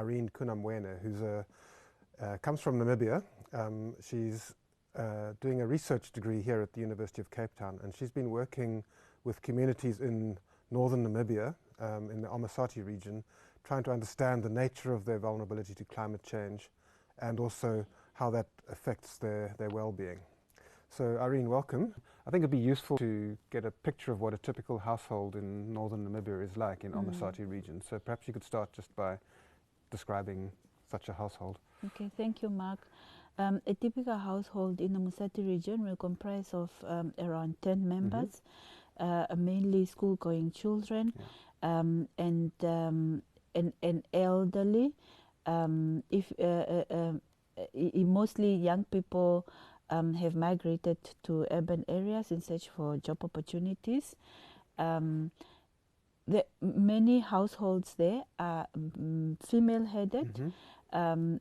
Irene Kunamwene, who's comes from Namibia. She's doing a research degree here at the University of Cape Town, and she's been working with communities in northern Namibia, in the Omasati region, trying to understand the nature of their vulnerability to climate change and also how that affects their well-being. So Irene, welcome. I think it'd be useful to get a picture of what a typical household in northern Namibia is like in Omasati region. So perhaps you could start just by describing such a household. Okay, thank you, Mark. A typical household in the Omasati region will comprise of around 10 members, mainly school-going children, and elderly. Mostly young people have migrated to urban areas in search for job opportunities. Many households there are female-headed.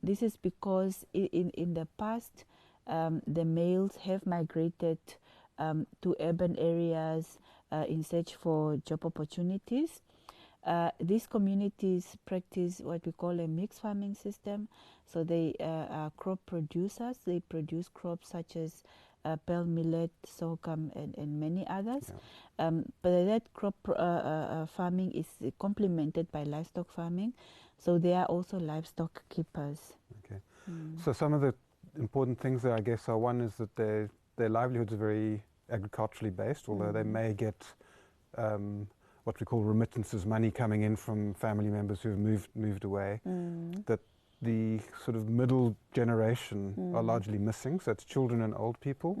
This is because in the past, the males have migrated to urban areas in search for job opportunities. These communities practice what we call a mixed farming system. So they are crop producers. They produce crops such as pearl millet, sorghum, and many others. But that crop farming is complemented by livestock farming. So they are also livestock keepers. Okay. So some of the important things there, I guess, are one is that their livelihoods are very agriculturally based, although they may get what we call remittances, money coming in from family members who have moved away, that the sort of middle generation are largely missing, so it's children and old people,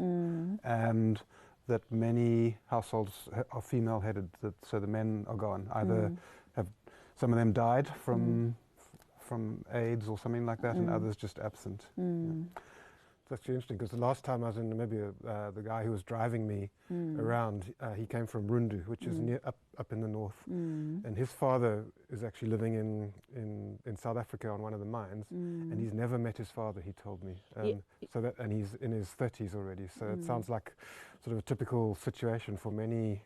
and that many households are female-headed, so the men are gone. Either some of them died from AIDS or something like that, and others just absent. That's interesting, because the last time I was in Namibia, the guy who was driving me around, he came from Rundu, which is near up in the north, and his father is actually living in South Africa on one of the mines, and he's never met his father, he told me. And he's in his 30s already, so it sounds like sort of a typical situation for many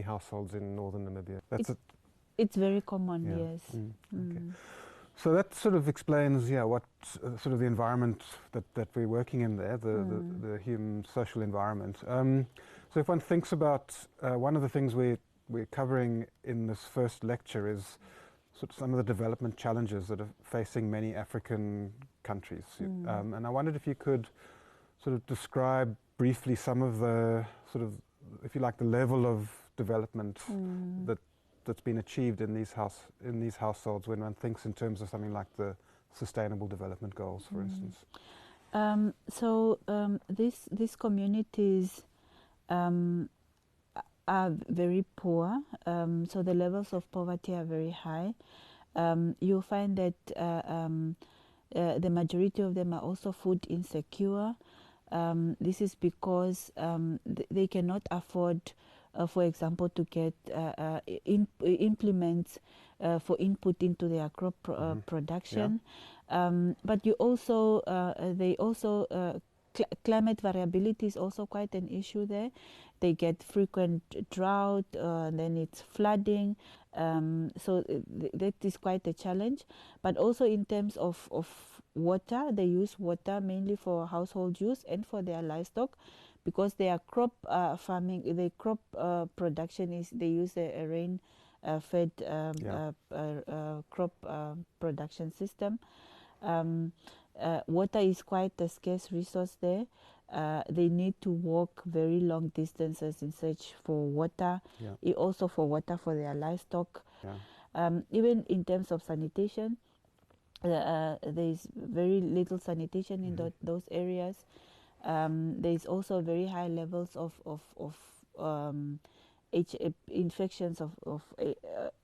households in northern Namibia. It's very common, yes. Okay. So that sort of explains, what sort of the environment that we're working in there, the human social environment. So if one thinks about one of the things we're covering in this first lecture is sort of some of the development challenges that are facing many African countries. And I wondered if you could sort of describe briefly some of the sort of, if you like, the level of development that's been achieved in these households when one thinks in terms of something like the Sustainable Development Goals, for instance. These communities are very poor, so the levels of poverty are very high. You'll find that the majority of them are also food insecure. This is because they cannot afford, for example, to get implements for input into their crop production. But you also, climate variability is also quite an issue there. They get frequent drought, then it's flooding. So that is quite a challenge. But also in terms of water, they use water mainly for household use and for their livestock, because their crop farming, their crop production is, they use a rain fed crop production system. Water is quite a scarce resource there. They need to walk very long distances in search for water, also for water for their livestock. Even in terms of sanitation, there is very little sanitation in those areas. There is also very high levels of infections of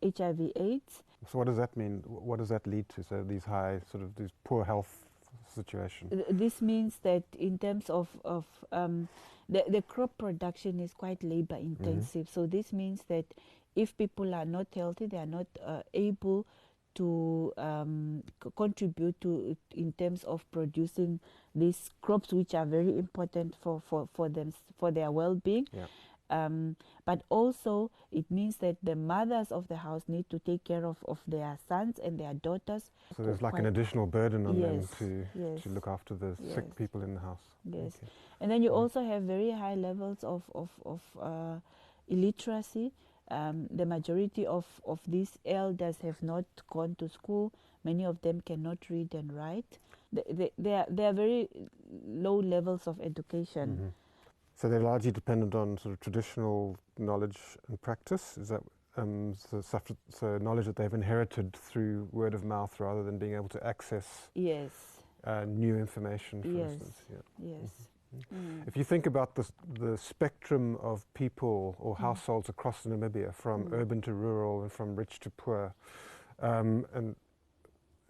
HIV/AIDS. So what does that mean? What does that lead to? So these high, sort of these poor health situations. This means that in terms of the crop production is quite labor intensive. So this means that if people are not healthy, they are not able to contribute to in terms of producing these crops, which are very important for them, for their well-being. But also it means that the mothers of the house need to take care of their sons and their daughters. So there's like an additional burden on them Yes. to look after the Yes. sick people in the house. Yes. Okay. And then you also have very high levels of illiteracy. The majority of these elders have not gone to school. Many of them cannot read and write. They are very low levels of education. Mm-hmm. So they're largely dependent on sort of traditional knowledge and practice. Is that so knowledge that they've inherited through word of mouth rather than being able to access Yes. New information, for instance? Yeah. Yes. Mm-hmm. If you think about the spectrum of people or households across Namibia, from urban to rural and from rich to poor,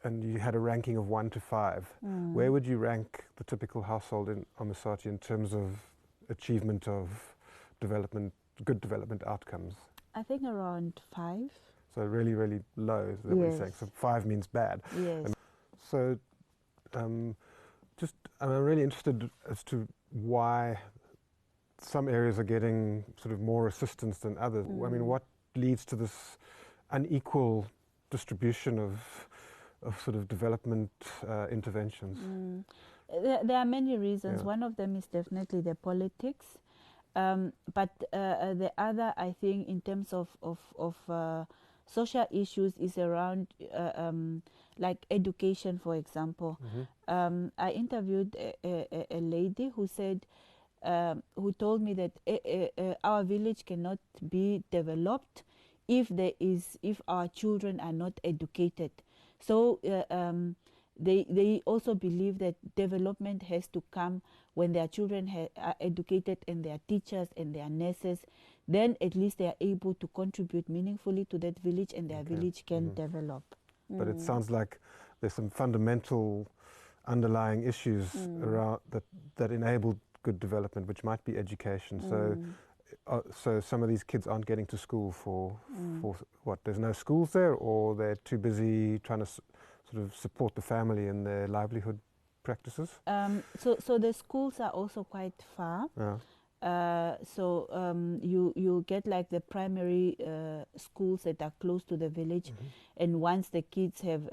and you had a ranking of 1 to 5, where would you rank the typical household in Omisati in terms of achievement of good development outcomes? I think around 5. So really, really low, is that what you're saying? So 5 means bad. Yes. So I'm really interested as to why some areas are getting sort of more assistance than others. I mean, what leads to this unequal distribution of sort of development interventions? There are many reasons. Yeah. One of them is definitely the politics. But the other, I think, in terms of social issues is around like education, for example. I interviewed a lady who said, who told me that our village cannot be developed if our children are not educated. So they also believe that development has to come when their children are educated and their teachers and their nurses. Then at least they are able to contribute meaningfully to that village, and their village can develop. But it sounds like there's some fundamental underlying issues around that enable good development, which might be education. So some of these kids aren't getting to school for what? There's no schools there, or they're too busy trying to sort of support the family in their livelihood practices? So the schools are also quite far. You get like the primary schools that are close to the village, and once the kids have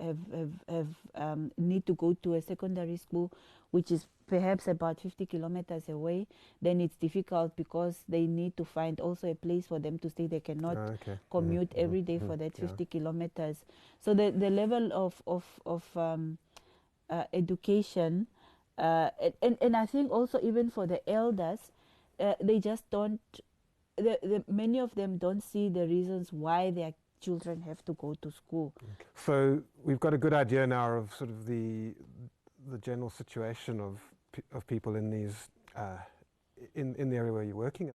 need to go to a secondary school, which is perhaps about 50 kilometers away, then it's difficult because they need to find also a place for them to stay. They cannot commute every day for that 50 kilometers. So the level of education, and I think also even for the elders, they just don't, many of them don't see the reasons why their children have to go to school. So we've got a good idea now of sort of the general situation of people in these in the area where you're working.